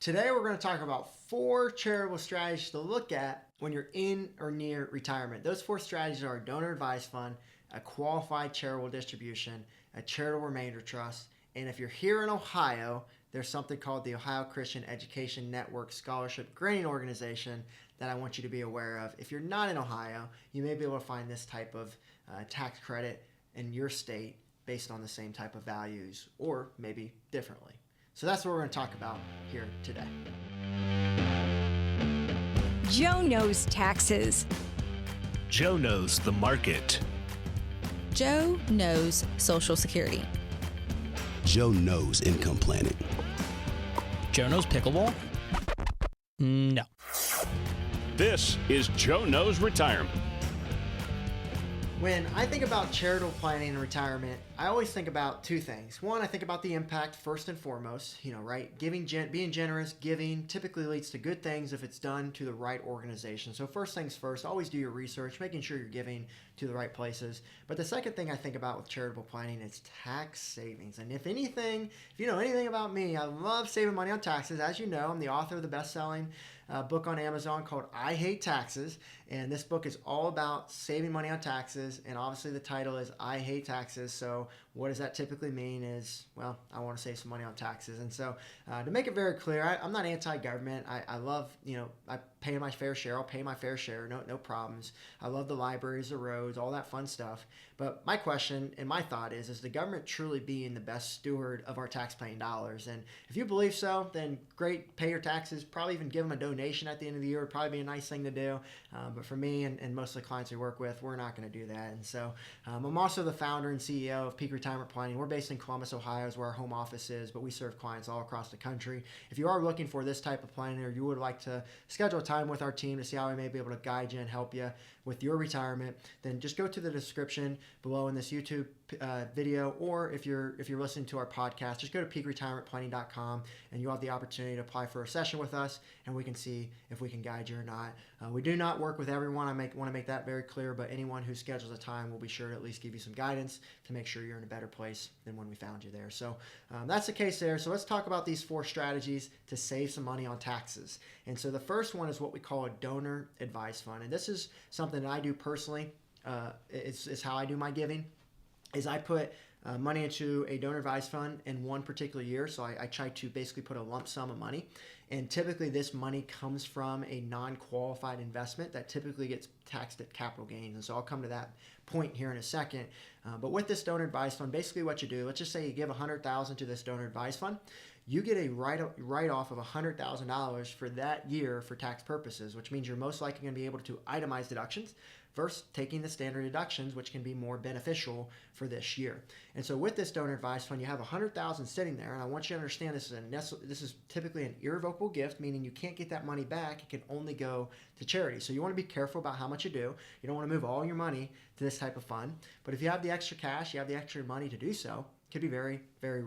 Today we're going to talk about 4 charitable strategies to look at when you're in or near retirement. Those 4 strategies are a donor advised fund, a qualified charitable distribution, a charitable remainder trust, and if you're here in Ohio, there's something called the Ohio Christian Education Network Scholarship Granting Organization that I want you to be aware of. If you're not in Ohio, you may be able to find this type of tax credit in your state based on the same type of values or maybe differently. So that's what we're going to talk about here today. Joe knows taxes. Joe knows the market. Joe knows Social Security. Joe knows income planning. Joe knows pickleball? No. This is Joe Knows Retirement. When I think about charitable planning and retirement, I always think about 2 things. One, I think about the impact first and foremost, right? Being generous, giving typically leads to good things if it's done to the right organization. So first things first, always do your research, making sure you're giving to the right places. But the second thing I think about with charitable planning is tax savings. And if you know anything about me, I love saving money on taxes. As you know, I'm the author of the best-selling book on Amazon called I Hate Taxes. And this book is all about saving money on taxes. And obviously the title is I Hate Taxes. So what does that typically mean is, well, I want to save some money on taxes. And so to make it very clear, I'm not anti-government. I love, I pay my fair share. I'll pay my fair share. No problems. I love the libraries, the roads, all that fun stuff. But my question and my thought is the government truly being the best steward of our tax-paying dollars? And if you believe so, then great, pay your taxes. Probably even give them a donation at the end of the year would probably be a nice thing to do. But for me and most of the clients we work with, we're not going to do that. And so I'm also the founder and CEO of Peak Retirement Planning. We're based in Columbus, Ohio, is where our home office is, but we serve clients all across the country. If you are looking for this type of planning or you would like to schedule a time with our team to see how we may be able to guide you and help you with your retirement, then just go to the description below in this YouTube video, or if you're listening to our podcast, just go to peakretirementplanning.com and you'll have the opportunity to apply for a session with us, and we can see if we can guide you or not. We do not work with everyone. I want to make that very clear, but anyone who schedules a time will be sure to at least give you some guidance to make sure you're in a better place than when we found you there. So that's the case there. So let's talk about these 4 strategies to save some money on taxes. And so the first one is what we call a donor advised fund, and this is something that I do personally. It's how I do my giving. Is I put money into a donor advised fund in one particular year. So I try to basically put a lump sum of money. And typically this money comes from a non-qualified investment that typically gets taxed at capital gains. And so I'll come to that point here in a second. But with this donor advised fund, basically what you do, let's just say you give $100,000 to this donor advised fund. You get a write-off of $100,000 for that year for tax purposes, which means you're most likely going to be able to itemize deductions versus taking the standard deductions, which can be more beneficial for this year. And so with this donor advised fund, you have $100,000 sitting there, and I want you to understand this is typically an irrevocable gift, meaning you can't get that money back. It can only go to charity. So you want to be careful about how much you do. You don't want to move all your money to this type of fund. But if you have the extra cash, you have the extra money to do so, could be very, very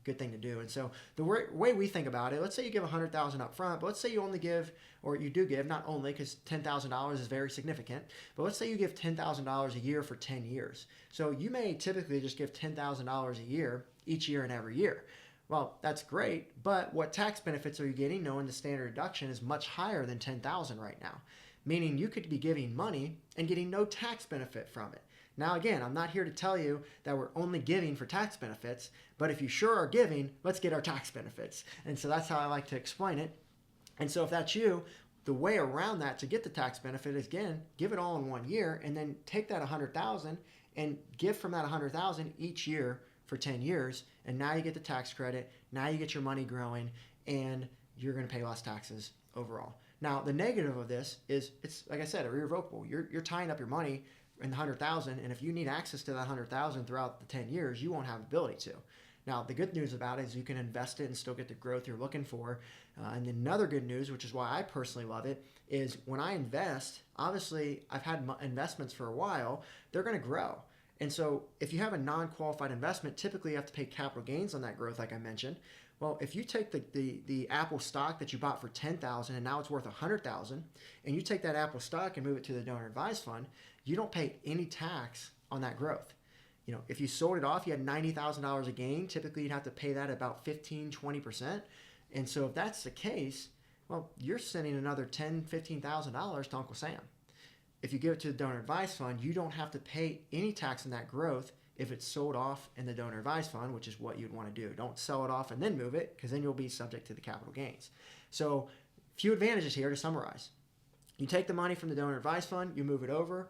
good thing to do. And so the way we think about it, let's say you give $100,000 up front, but let's say you only give, or you do give, not only, because $10,000 is very significant, but let's say you give $10,000 a year for 10 years. So you may typically just give $10,000 a year, each year and every year. Well, that's great, but what tax benefits are you getting knowing the standard deduction is much higher than $10,000 right now? Meaning you could be giving money and getting no tax benefit from it. Now, again, I'm not here to tell you that we're only giving for tax benefits, but if you sure are giving, let's get our tax benefits. And so that's how I like to explain it. And so if that's you, the way around that to get the tax benefit is, again, give it all in 1 year and then take that $100,000 and give from that $100,000 each year for 10 years. And now you get the tax credit. Now you get your money growing and you're going to pay less taxes overall. Now, the negative of this is it's, like I said, irrevocable. You're tying up your money in the $100,000, and if you need access to that $100,000 throughout the 10 years, you won't have the ability to. Now, the good news about it is you can invest it and still get the growth you're looking for. And another good news, which is why I personally love it, is when I invest, obviously I've had investments for a while, they're going to grow. And so if you have a non-qualified investment, typically you have to pay capital gains on that growth, like I mentioned. Well, if you take the Apple stock that you bought for $10,000 and now it's worth $100,000, and you take that Apple stock and move it to the donor advised fund, you don't pay any tax on that growth. You know, if you sold it off, you had $90,000 of gain. Typically, you'd have to pay that about 15, 20%. And so if that's the case, well, you're sending another $10,000, $15,000 to Uncle Sam. If you give it to the donor advised fund, you don't have to pay any tax on that growth if it's sold off in the donor advised fund, which is what you'd want to do. Don't sell it off and then move it, because then you'll be subject to the capital gains. So few advantages here to summarize. You take the money from the donor advised fund, you move it over,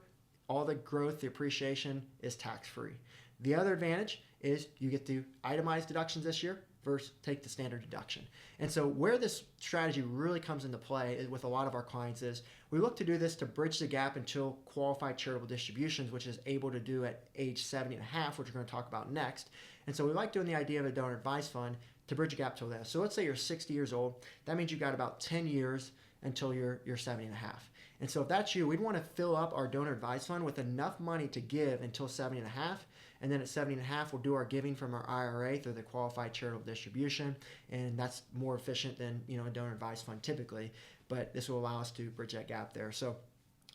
all the growth, the appreciation is tax-free. The other advantage is you get the itemized deductions this year versus take the standard deduction. And so where this strategy really comes into play with a lot of our clients is we look to do this to bridge the gap until qualified charitable distributions, which is able to do at age 70 and a half, which we're going to talk about next. And so we like doing the idea of a donor advised fund to bridge a gap till this. So let's say you're 60 years old. That means you've got about 10 years until you're 70 and a half. And so if that's you, we'd want to fill up our donor advised fund with enough money to give until 70 and a half. And then at 70 and a half, we'll do our giving from our IRA through the qualified charitable distribution. And that's more efficient than, a donor advised fund typically. But this will allow us to bridge that gap there. So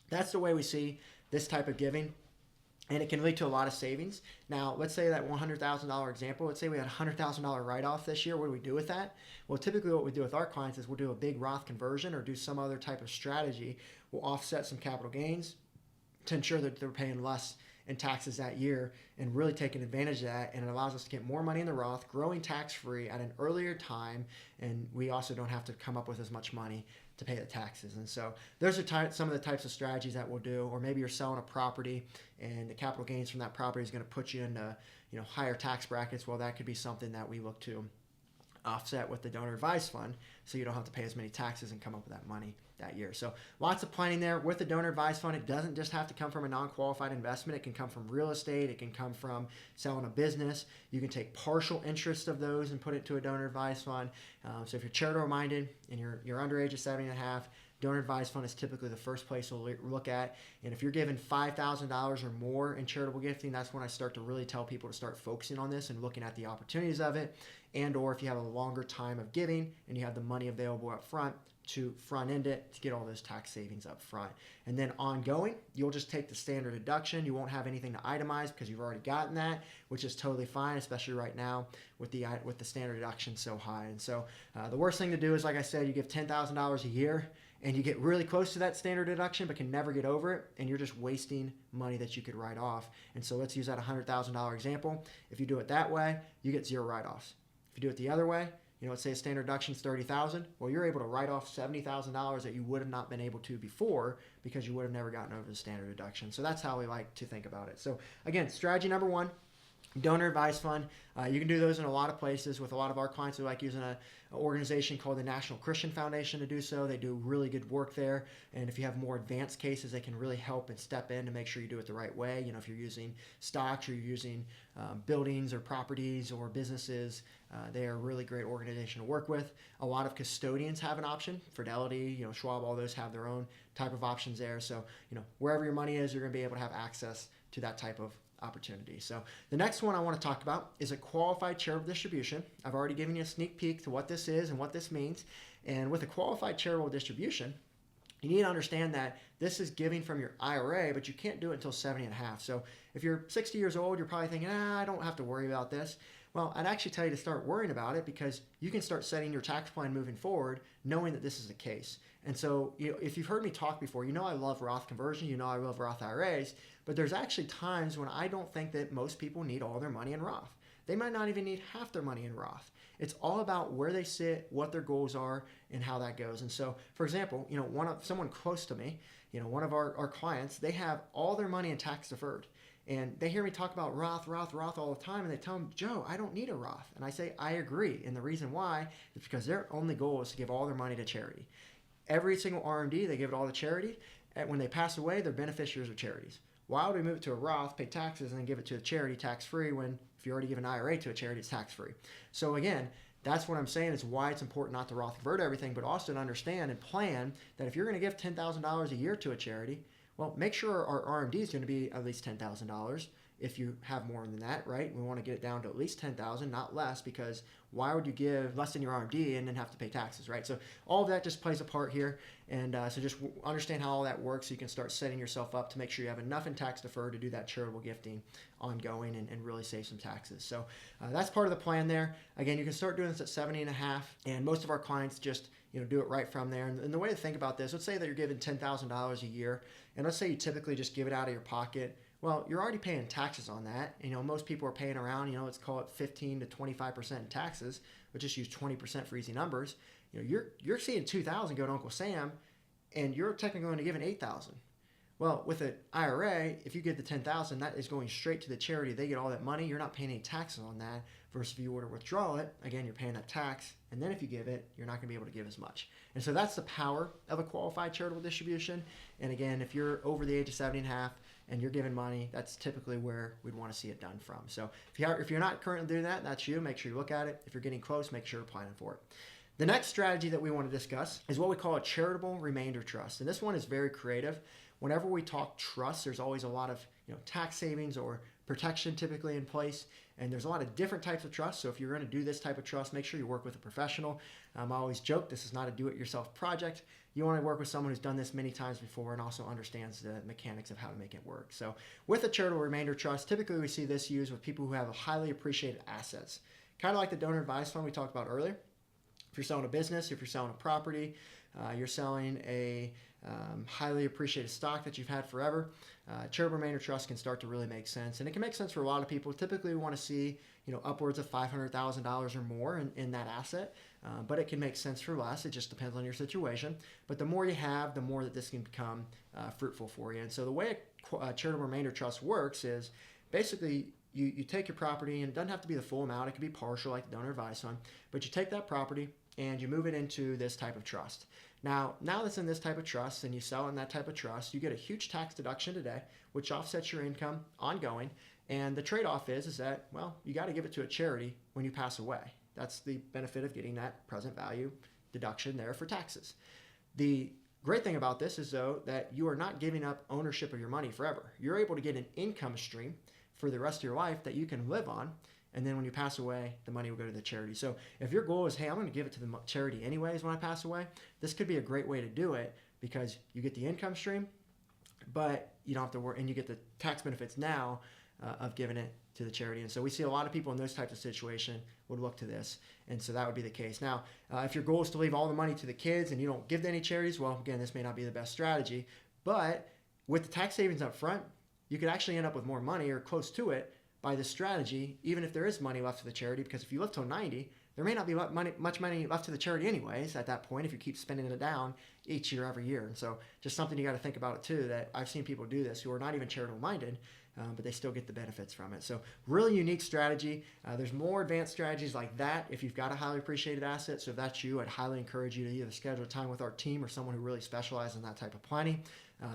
that's the way we see this type of giving. And it can lead to a lot of savings. Now, let's say that $100,000 example, let's say we had a $100,000 write-off this year. What do we do with that? Well, typically what we do with our clients is we'll do a big Roth conversion or do some other type of strategy. We'll offset some capital gains to ensure that they're paying less in taxes that year and really taking advantage of that. And it allows us to get more money in the Roth, growing tax-free at an earlier time. And we also don't have to come up with as much money to pay the taxes. And so those are some of the types of strategies that we'll do. Or maybe you're selling a property and the capital gains from that property is going to put you into higher tax brackets. Well, that could be something that we look to offset with the donor advised fund, so you don't have to pay as many taxes and come up with that money that year. So lots of planning there with the donor advised fund. It doesn't just have to come from a non-qualified investment. It can come from real estate. It can come from selling a business. You can take partial interest of those and put it to a donor advised fund. So if you're charitable minded and you're under age of 70 and a half, donor advised fund is typically the first place we'll look at. And if you're given $5,000 or more in charitable gifting, that's when I start to really tell people to start focusing on this and looking at the opportunities of it. And or if you have a longer time of giving and you have the money available up front, to front end it to get all those tax savings up front. And then ongoing, you'll just take the standard deduction. You won't have anything to itemize because you've already gotten that, which is totally fine, especially right now with the standard deduction so high. And so the worst thing to do is, like I said, you give $10,000 a year and you get really close to that standard deduction but can never get over it, and you're just wasting money that you could write off. And so let's use that $100,000 example. If you do it that way, you get zero write-offs. If you do it the other way, let's say a standard deduction is $30,000. Well, you're able to write off $70,000 that you would have not been able to before because you would have never gotten over the standard deduction. So that's how we like to think about it. So again, strategy number one, donor advised fund. You can do those in a lot of places. With a lot of our clients, we like using an organization called the National Christian Foundation to do so. They do really good work there. And if you have more advanced cases, they can really help and step in to make sure you do it the right way. If you're using stocks or you're using buildings or properties or businesses, they are a really great organization to work with. A lot of custodians have an option. Fidelity, Schwab, all those have their own type of options there. So, wherever your money is, you're going to be able to have access to that type of opportunity. So the next one I want to talk about is a qualified charitable distribution. I've already given you a sneak peek to what this is and what this means. And with a qualified charitable distribution, you need to understand that this is giving from your IRA, but you can't do it until 70 and a half. So if you're 60 years old, you're probably thinking, I don't have to worry about this. Well, I'd actually tell you to start worrying about it, because you can start setting your tax plan moving forward knowing that this is the case. And so, if you've heard me talk before, I love Roth conversion, I love Roth IRAs, but there's actually times when I don't think that most people need all their money in Roth. They might not even need half their money in Roth. It's all about where they sit, what their goals are, and how that goes. And so, for example, someone close to me, one of our clients, they have all their money in tax deferred. And they hear me talk about Roth all the time, and they tell me, Joe, I don't need a Roth. And I say, I agree. And the reason why is because their only goal is to give all their money to charity. Every single RMD, they give it all to charity. And when they pass away, they're beneficiaries of charities. Why would we move it to a Roth, pay taxes, and then give it to a charity tax-free when if you already give an IRA to a charity, it's tax-free? So again, that's what I'm saying is why it's important not to Roth convert everything, but also to understand and plan that if you're going to give $10,000 a year to a charity, well, make sure our RMD is going to be at least $10,000, if you have more than that, right? We want to get it down to at least 10,000, not less, because why would you give less than your RMD and then have to pay taxes, right? So all of that just plays a part here. And so just understand how all that works so you can start setting yourself up to make sure you have enough in tax deferred to do that charitable gifting ongoing and really save some taxes. So that's part of the plan there. Again, you can start doing this at 70.5, and most of our clients just do it right from there. And the way to think about this, let's say that you're giving $10,000 a year, and let's say you typically just give it out of your pocket. Well, you're already paying taxes on that. Most people are paying around, let's call it 15 to 25% in taxes. We'll just use 20% for easy numbers. You're seeing $2,000 go to Uncle Sam, and you're technically only giving $8,000. Well, with an IRA, if you give the $10,000, that is going straight to the charity. They get all that money. You're not paying any taxes on that. Versus if you were to withdraw it, again, you're paying that tax, and then if you give it, you're not going to be able to give as much. And so that's the power of a qualified charitable distribution. And again, if you're over the age of 70.5 and you're giving money, that's typically where we'd want to see it done from. So if you're not currently doing that, that's you. Make sure you look at it. If you're getting close, make sure you're planning for it. The next strategy that we want to discuss is what we call a charitable remainder trust. And this one is very creative. Whenever we talk trust, there's always a lot of tax savings or protection typically in place. And there's a lot of different types of trust. So if you're going to do this type of trust, make sure you work with a professional. I always joke, this is not a do-it-yourself project. You want to work with someone who's done this many times before and also understands the mechanics of how to make it work. So with a charitable remainder trust, typically we see this used with people who have highly appreciated assets. Kind of like the donor advised fund we talked about earlier. If you're selling a business, if you're selling a property, you're selling a highly appreciated stock that you've had forever, charitable remainder trust can start to really make sense. And it can make sense for a lot of people. Typically, we want to see upwards of $500,000 or more in that asset, but it can make sense for less. It just depends on your situation. But the more you have, the more that this can become fruitful for you. And so the way a charitable remainder trust works is basically you take your property, and it doesn't have to be the full amount. It could be partial like the donor advised fund, but you take that property and you move it into this type of trust. Now that's in this type of trust and you sell in that type of trust, you get a huge tax deduction today, which offsets your income ongoing. And the trade-off is that, well, you got to give it to a charity when you pass away. That's the benefit of getting that present value deduction there for taxes. The great thing about this is, though, that you are not giving up ownership of your money forever. You're able to get an income stream for the rest of your life that you can live on. And then when you pass away, the money will go to the charity. So if your goal is, hey, I'm going to give it to the charity anyways when I pass away, this could be a great way to do it because you get the income stream, but you don't have to worry, and you get the tax benefits now of giving it to the charity. And so we see a lot of people in those types of situations would look to this. And so that would be the case. Now, if your goal is to leave all the money to the kids and you don't give to any charities, well, again, this may not be the best strategy. But with the tax savings up front, you could actually end up with more money or close to it by this strategy, even if there is money left to the charity, because if you live till 90, there may not be much money left to the charity anyways at that point if you keep spending it down each year, every year. And so just something you got to think about it too, that I've seen people do this who are not even charitable minded, but they still get the benefits from it. So really unique strategy. There's more advanced strategies like that if you've got a highly appreciated asset. So if that's you, I'd highly encourage you to either schedule time with our team or someone who really specializes in that type of planning,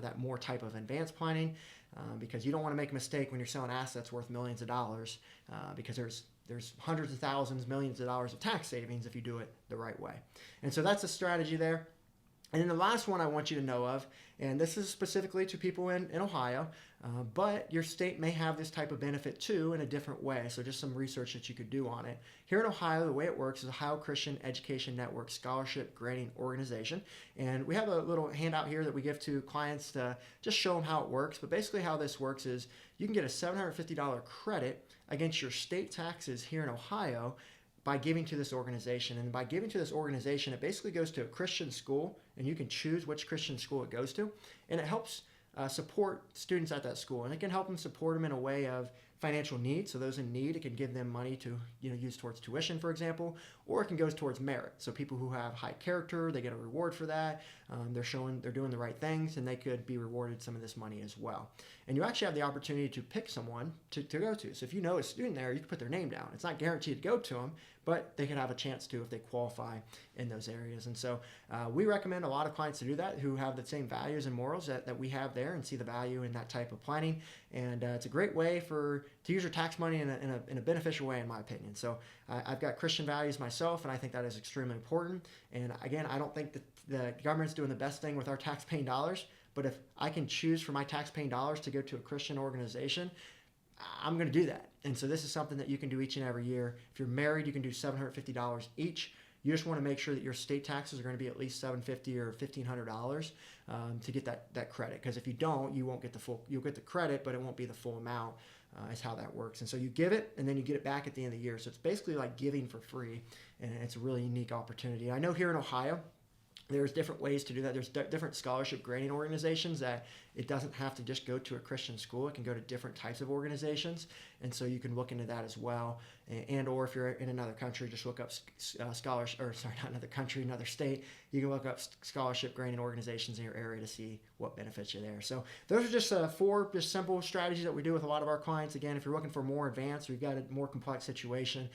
that more type of advanced planning. Because you don't want to make a mistake when you're selling assets worth millions of dollars, because there's hundreds of thousands, millions of dollars of tax savings if you do it the right way. And so that's a strategy there. And then the last one I want you to know of, and this is specifically to people in Ohio, but your state may have this type of benefit too in a different way. So just some research that you could do on it. Here in Ohio, the way it works is Ohio Christian Education Network Scholarship Granting Organization. And we have a little handout here that we give to clients to just show them how it works. But basically how this works is you can get a $750 credit against your state taxes here in Ohio by giving to this organization. And by giving to this organization, it basically goes to a Christian school, and you can choose which Christian school it goes to. And it helps support students at that school. And it can help them support them in a way of financial need. So those in need, it can give them money to use towards tuition, for example, or it can go towards merit. So people who have high character, they get a reward for that. They're doing the right things, and they could be rewarded some of this money as well. And you actually have the opportunity to pick someone to go to. So if you know a student there, you can put their name down. It's not guaranteed to go to them, but they could have a chance to if they qualify in those areas. And so we recommend a lot of clients to do that who have the same values and morals that we have there and see the value in that type of planning. And it's a great way to use your tax money in a beneficial way, in my opinion. So I've got Christian values myself, and I think that is extremely important. And again, I don't think that the government's doing the best thing with our tax-paying dollars, but if I can choose for my tax-paying dollars to go to a Christian organization, I'm going to do that. And so this is something that you can do each and every year. If you're married, you can do $750 each. You just want to make sure that your state taxes are going to be at least $750 or $1,500 to get that credit. Because if you don't, you won't get the full. You'll get the credit, but it won't be the full amount. Is how that works. And so you give it, and then you get it back at the end of the year. So it's basically like giving for free, and it's a really unique opportunity. I know here in Ohio, there's different ways to do that. There's different scholarship grading organizations that it doesn't have to just go to a Christian school. It can go to different types of organizations. And so you can look into that as well. And or if you're in another country, just look up not another country, another state. You can look up scholarship grading organizations in your area to see what benefits you there. So those are just 4 just simple strategies that we do with a lot of our clients. Again, if you're looking for more advanced, or you've got a more complex situation,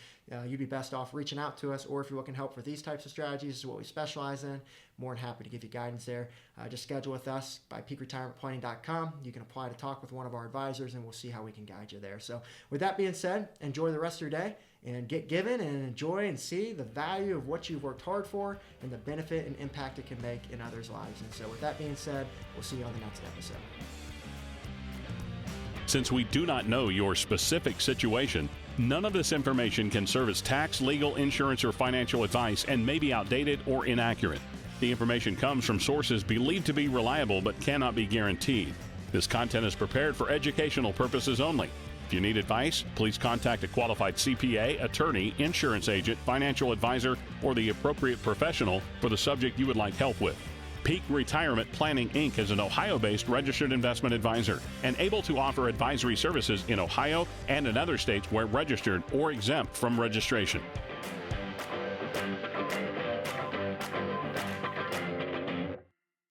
you'd be best off reaching out to us. Or if you're looking help for these types of strategies, this is what we specialize in. More than happy to give you guidance there. Just schedule with us by peakretirementplanning.com. You can apply to talk with one of our advisors, and we'll see how we can guide you there. So with that being said, enjoy the rest of your day and get given and enjoy and see the value of what you've worked hard for and the benefit and impact it can make in others' lives. And so with that being said, we'll see you on the next episode. Since we do not know your specific situation, none of this information can serve as tax, legal, insurance, or financial advice and may be outdated or inaccurate. The information comes from sources believed to be reliable but cannot be guaranteed. This content is prepared for educational purposes only. If you need advice, please contact a qualified CPA, attorney, insurance agent, financial advisor, or the appropriate professional for the subject you would like help with. Peak Retirement Planning, Inc. is an Ohio-based registered investment advisor and able to offer advisory services in Ohio and in other states where registered or exempt from registration.